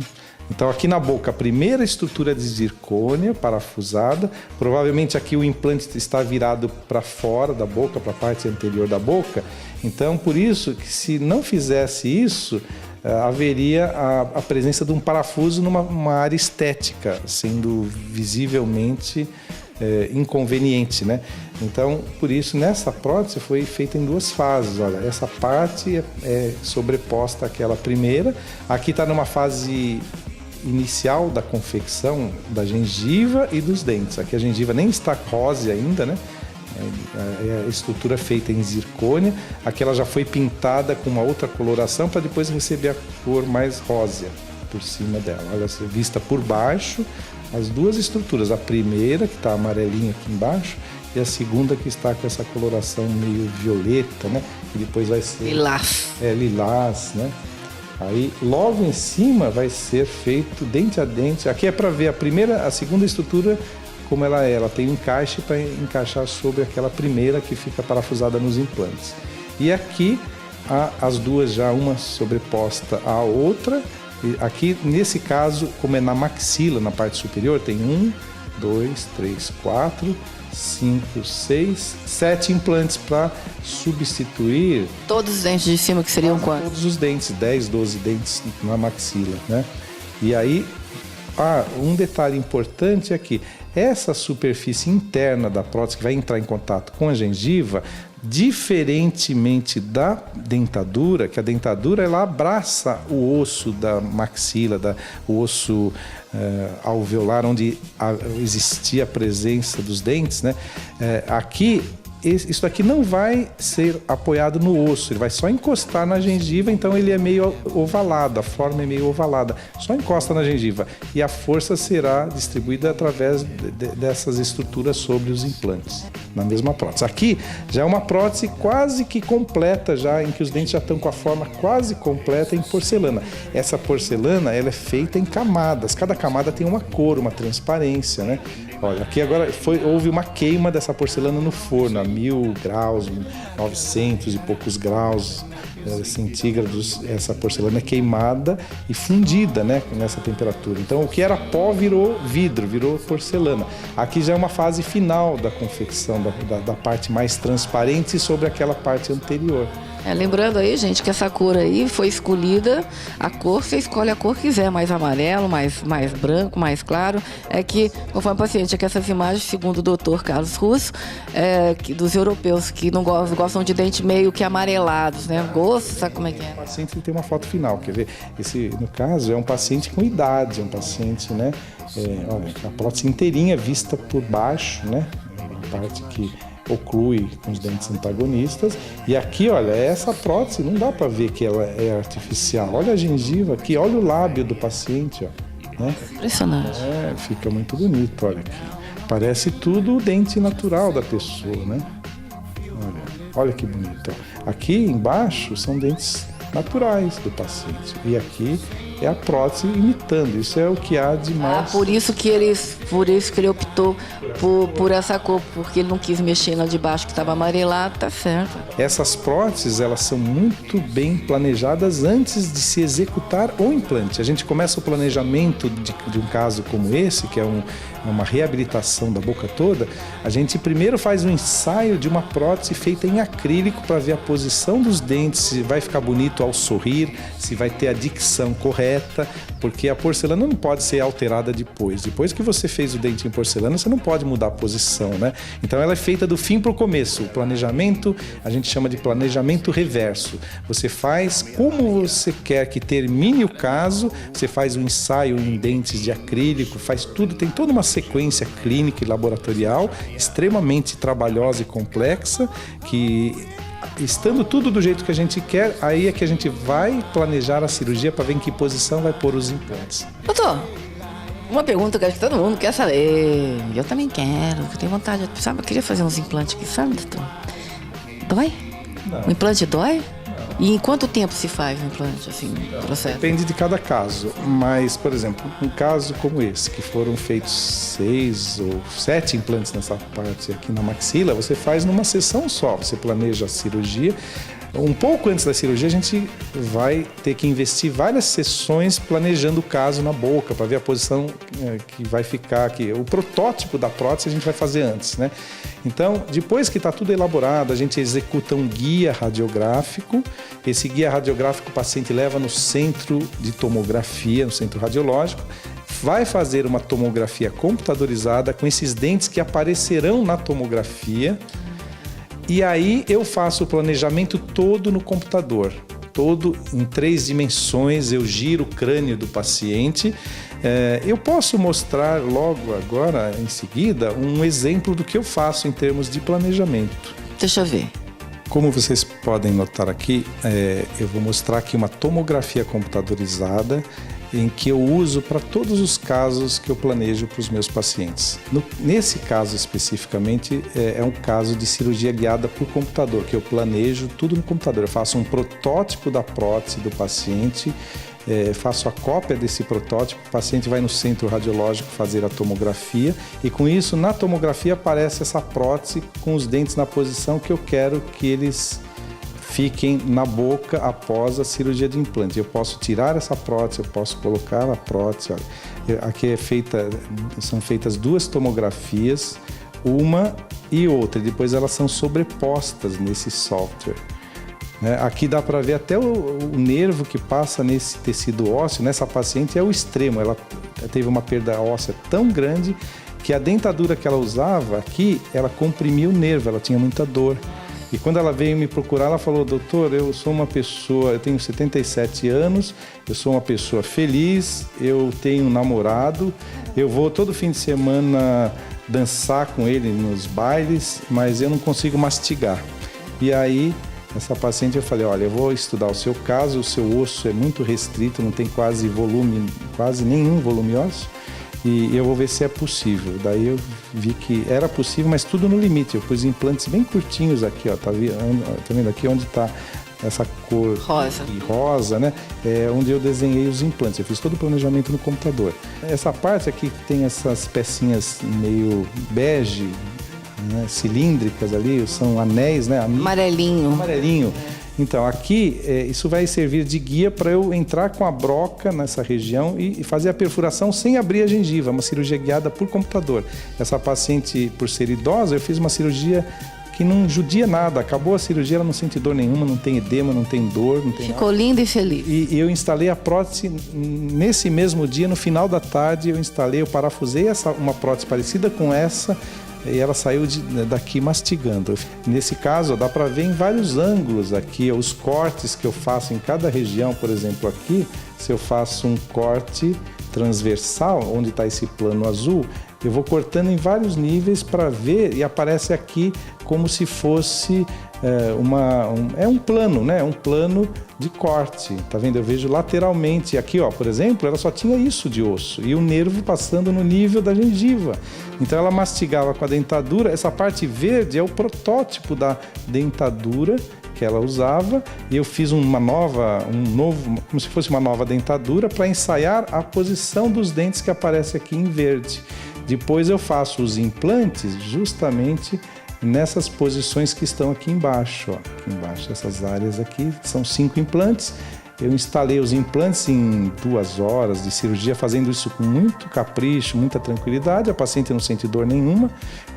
Então aqui na boca, a primeira estrutura de zircônia parafusada, provavelmente aqui o implante está virado para fora da boca, para a parte anterior da boca. Então por isso que se não fizesse isso, haveria a presença de um parafuso numa área estética, sendo visivelmente inconveniente, né? Então, por isso, nessa prótese foi feita em duas fases. Olha, essa parte é sobreposta àquela primeira. Aqui está numa fase inicial da confecção da gengiva e dos dentes. Aqui a gengiva nem está rósea ainda, né? A estrutura feita em zircônia, aqui ela já foi pintada com uma outra coloração para depois receber a cor mais rósea por cima dela. Olha, vista por baixo, as duas estruturas, a primeira que está amarelinha aqui embaixo e a segunda que está com essa coloração meio violeta, né? E depois vai ser lilás, né? Aí logo em cima vai ser feito dente a dente. Aqui é para ver a segunda estrutura como ela tem um encaixe para encaixar sobre aquela primeira que fica parafusada nos implantes. E aqui as duas já uma sobreposta à outra. E aqui nesse caso, como é na maxila, na parte superior, tem 1, 2, 3, 4, 5, 6, 7 implantes para substituir... Todos os dentes de cima, que seriam quantos? Todos os dentes, 10, 12 dentes na maxila, né? E aí, um detalhe importante é que essa superfície interna da prótese que vai entrar em contato com a gengiva Diferentemente da dentadura, que a dentadura ela abraça o osso da maxila, o osso alveolar, onde existia a presença dos dentes, né? Aqui, isso aqui não vai ser apoiado no osso, ele vai só encostar na gengiva, então ele é meio ovalado, a forma é meio ovalada, só encosta na gengiva e a força será distribuída através dessas estruturas sobre os implantes, na mesma prótese. Aqui já é uma prótese quase que completa, já em que os dentes já estão com a forma quase completa em porcelana. Essa porcelana ela é feita em camadas, cada camada tem uma cor, uma transparência, né? Olha, aqui agora houve uma queima dessa porcelana no forno, a 1000 graus, 900 e poucos graus centígrados. Essa porcelana é queimada e fundida, né, nessa temperatura. Então, o que era pó virou vidro, virou porcelana. Aqui já é uma fase final da confecção, da parte mais transparente sobre aquela parte anterior. Lembrando aí, gente, que essa cor aí foi escolhida, a cor, você escolhe a cor que quiser, mais amarelo, mais branco, mais claro. É que, conforme o paciente, é que essas imagens, segundo o doutor Carlos Russo, dos europeus que não gostam de dente meio que amarelados, né? Gosto, sabe como é que é? O paciente tem uma foto final, quer ver? No caso, é um paciente com idade, é um paciente, né? Olha, a prótese inteirinha vista por baixo, né? A parte que oclui com os dentes antagonistas. E aqui, olha, essa prótese não dá para ver que ela é artificial. Olha a gengiva aqui, olha o lábio do paciente, ó, né? Impressionante. Fica muito bonito, olha aqui. Parece tudo o dente natural da pessoa, né? Olha que bonito. Ó. Aqui embaixo são dentes naturais do paciente. E aqui é a prótese imitando. Isso é o que há de mais. Por isso que ele optou por essa cor, porque ele não quis mexer na de baixo que estava amarelado, tá certo. Essas próteses, elas são muito bem planejadas antes de se executar o implante. A gente começa o planejamento de um caso como esse, que é uma reabilitação da boca toda. A gente primeiro faz um ensaio de uma prótese feita em acrílico para ver a posição dos dentes, se vai ficar bonito ao sorrir, se vai ter a dicção correta, porque a porcelana não pode ser alterada depois. Depois que você fez o dente em porcelana, você não pode mudar a posição, né? Então ela é feita do fim para o começo. O planejamento, a gente chama de planejamento reverso. Você faz como você quer que termine o caso, você faz um ensaio em dentes de acrílico, faz tudo, tem toda uma sequência clínica e laboratorial extremamente trabalhosa e complexa, que estando tudo do jeito que a gente quer, aí é que a gente vai planejar a cirurgia para ver em que posição vai pôr os implantes. Doutor, uma pergunta que acho que todo mundo quer saber. Eu também quero, eu tenho vontade. Sabe, eu queria fazer uns implantes aqui, sabe, doutor? Dói? Não. O implante dói? E em quanto tempo se faz o implante, assim, o processo? Depende de cada caso, mas, por exemplo, um caso como esse, que foram feitos 6 ou 7 implantes nessa parte aqui na maxila, você faz numa sessão só, você planeja a cirurgia. Um pouco antes da cirurgia, a gente vai ter que investir várias sessões planejando o caso na boca, para ver a posição que vai ficar aqui. O protótipo da prótese a gente vai fazer antes, né? Então, depois que está tudo elaborado, a gente executa um guia radiográfico. Esse guia radiográfico o paciente leva no centro de tomografia, no centro radiológico, vai fazer uma tomografia computadorizada com esses dentes que aparecerão na tomografia. E aí eu faço o planejamento todo no computador, todo em 3 dimensões, eu giro o crânio do paciente. Eu posso mostrar logo agora, em seguida, um exemplo do que eu faço em termos de planejamento. Deixa eu ver. Como vocês podem notar aqui, eu vou mostrar aqui uma tomografia computadorizada em que eu uso para todos os casos que eu planejo para os meus pacientes. Nesse caso especificamente, é um caso de cirurgia guiada por computador, que eu planejo tudo no computador. Eu faço um protótipo da prótese do paciente, faço a cópia desse protótipo, o paciente vai no centro radiológico fazer a tomografia e com isso, na tomografia aparece essa prótese com os dentes na posição que eu quero que eles fiquem na boca após a cirurgia de implante. Eu posso tirar essa prótese, eu posso colocar a prótese. Olha, aqui são feitas 2 tomografias, uma e outra, e depois elas são sobrepostas nesse software. Aqui dá para ver até o nervo que passa nesse tecido ósseo. Nessa paciente é o extremo, ela teve uma perda óssea tão grande que a dentadura que ela usava aqui, ela comprimia o nervo, ela tinha muita dor. E quando ela veio me procurar, ela falou: doutor, eu sou uma pessoa, eu tenho 77 anos, eu sou uma pessoa feliz, eu tenho um namorado, eu vou todo fim de semana dançar com ele nos bailes, mas eu não consigo mastigar. E aí, essa paciente, eu falei: olha, eu vou estudar o seu caso, o seu osso é muito restrito, não tem quase nenhum volume ósseo, e eu vou ver se é possível. Daí eu vi que era possível, mas tudo no limite. Eu pus implantes bem curtinhos aqui, ó, tá vendo aqui onde está essa cor rosa, né? É onde eu desenhei os implantes. Eu fiz todo o planejamento no computador. Essa parte aqui tem essas pecinhas meio bege, né, cilíndricas ali, são anéis, né? Amarelinho. Então, aqui, isso vai servir de guia para eu entrar com a broca nessa região e fazer a perfuração sem abrir a gengiva, uma cirurgia guiada por computador. Essa paciente, por ser idosa, eu fiz uma cirurgia que não judia nada. Acabou a cirurgia, ela não sente dor nenhuma, não tem edema, não tem dor, não tem Ficou linda e feliz. E eu instalei a prótese nesse mesmo dia, no final da tarde, eu parafusei uma prótese parecida com essa, e ela saiu daqui mastigando. Nesse caso, dá para ver em vários ângulos aqui os cortes que eu faço em cada região. Por exemplo, aqui, se eu faço um corte transversal, onde está esse plano azul, eu vou cortando em vários níveis para ver, e aparece aqui como se fosse um plano, né? Um plano de corte, tá vendo? Eu vejo lateralmente. Aqui, ó, por exemplo, ela só tinha isso de osso e o nervo passando no nível da gengiva. Então ela mastigava com a dentadura. Essa parte verde é o protótipo da dentadura que ela usava, e eu fiz como se fosse uma nova dentadura para ensaiar a posição dos dentes que aparece aqui em verde. Depois eu faço os implantes justamente nessas posições que estão aqui embaixo, ó. Aqui embaixo, essas áreas aqui, são 5 implantes. Eu instalei os implantes em 2 horas de cirurgia, fazendo isso com muito capricho, muita tranquilidade. A paciente não sente dor nenhuma,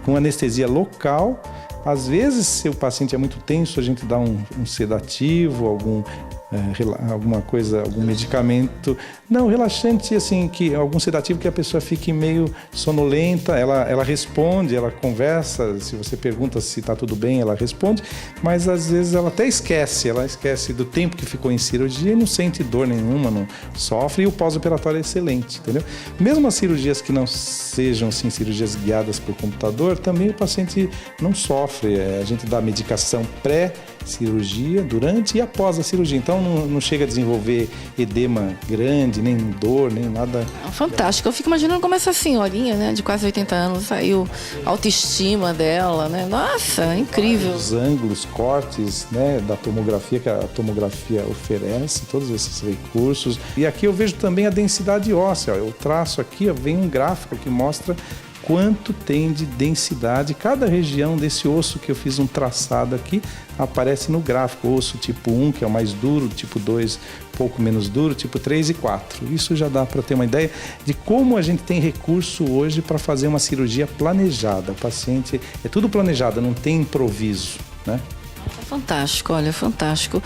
com anestesia local. Às vezes, se o paciente é muito tenso, a gente dá um sedativo, alguma coisa, algum medicamento. Não, relaxante, assim, algum sedativo que a pessoa fique meio sonolenta. Ela responde, ela conversa. Se você pergunta se está tudo bem, ela responde. Mas às vezes ela até esquece. Ela esquece do tempo que ficou em cirurgia e não sente dor nenhuma, não sofre. E o pós-operatório é excelente, entendeu? Mesmo as cirurgias que não sejam, assim, cirurgias guiadas por computador, também o paciente não sofre. A gente dá medicação pré-cirurgia, durante e após a cirurgia. Então não chega a desenvolver edema grande, nem dor, nem nada. Fantástico. Eu fico imaginando como essa senhorinha, né, de quase 80 anos, saiu a autoestima dela, né? Nossa, incrível. Os ângulos, cortes, né, da tomografia, que a tomografia oferece, todos esses recursos. E aqui eu vejo também a densidade óssea. Eu traço aqui, vem um gráfico que mostra quanto tem de densidade. Cada região desse osso que eu fiz um traçado aqui aparece no gráfico. Osso tipo 1, que é o mais duro, tipo 2, pouco menos duro, tipo 3 e 4. Isso já dá para ter uma ideia de como a gente tem recurso hoje para fazer uma cirurgia planejada. O paciente é tudo planejado, não tem improviso, né? É fantástico, olha, fantástico.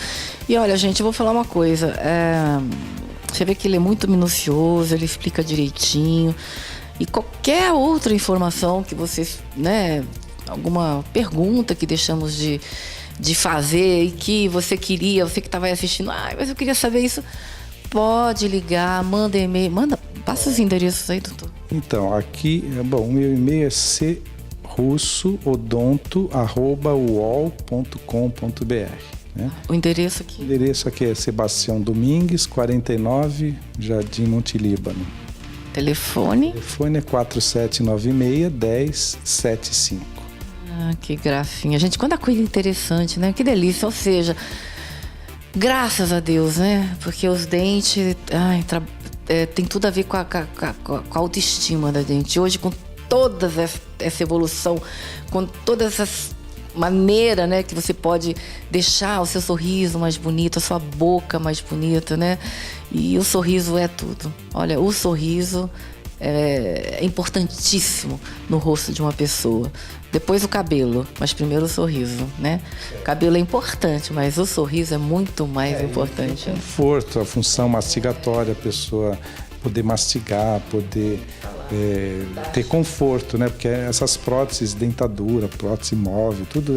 E olha, gente, eu vou falar uma coisa. Você vê que ele é muito minucioso, ele explica direitinho. E qualquer outra informação que vocês, né, alguma pergunta que deixamos de fazer e que você que estava aí assistindo, mas eu queria saber isso, pode ligar, manda e-mail, passa os endereços aí, doutor. Então, aqui, o meu e-mail é crodonto@uol.com.br. Né? O endereço aqui? O endereço aqui é Sebastião Domingues, 49, Jardim Monte Líbano. Telefone? O telefone é 4796-1075. Que gracinha. Gente, quanta coisa interessante, né? Que delícia. Ou seja, graças a Deus, né? Porque os dentes tem tudo a ver com a autoestima da gente. Hoje, com toda essa evolução, com todas essas maneira, né, que você pode deixar o seu sorriso mais bonito, a sua boca mais bonita, né? E o sorriso é tudo. Olha, o sorriso é importantíssimo no rosto de uma pessoa. Depois o cabelo, mas primeiro o sorriso, né? O cabelo é importante, mas o sorriso é muito mais importante. O conforto, a função mastigatória, a pessoa poder mastigar, poder ter conforto, né? Porque essas próteses, dentadura, prótese móvel, tudo,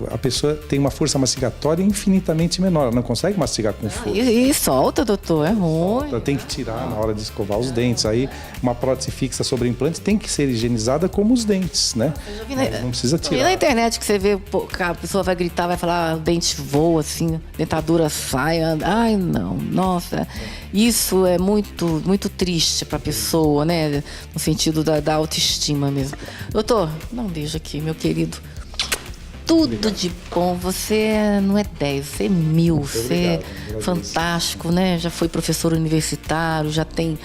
a pessoa tem uma força mastigatória infinitamente menor, ela não consegue mastigar com força. E solta, doutor, é ruim. Ela tem que tirar na hora de escovar os dentes. Aí uma prótese fixa sobre implante tem que ser higienizada como os dentes, né? Não precisa tirar. E na internet que você vê, a pessoa vai gritar, vai falar, o dente voa, assim, dentadura sai, ai não, nossa, isso é muito, muito triste pra pessoa, né? No sentido da autoestima mesmo. Doutor, dá um beijo aqui, meu querido. Tudo de bom. Você não é 10, você é 1000. Você é fantástico, né? Já foi professor universitário, já tem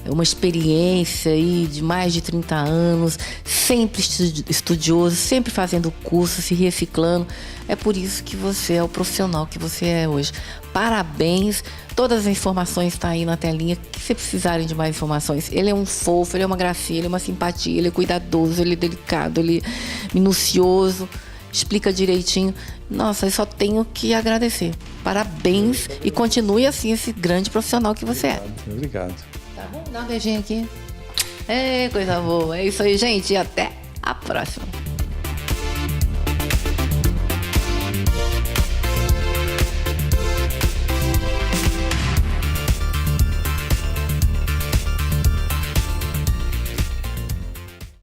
uma experiência aí de mais de 30 anos, sempre estudioso, sempre fazendo curso, se reciclando. É por isso que você é o profissional que você é hoje. Parabéns. Todas as informações estão aí na telinha. Que se precisarem de mais informações. Ele é um fofo, ele é uma gracinha, ele é uma simpatia, ele é cuidadoso, ele é delicado, ele é minucioso. Explica direitinho. Nossa, eu só tenho que agradecer. Parabéns e continue assim, esse grande profissional que você é. Obrigado. Tá bom? Dá um beijinho aqui. É, coisa boa. É isso aí, gente. E até a próxima.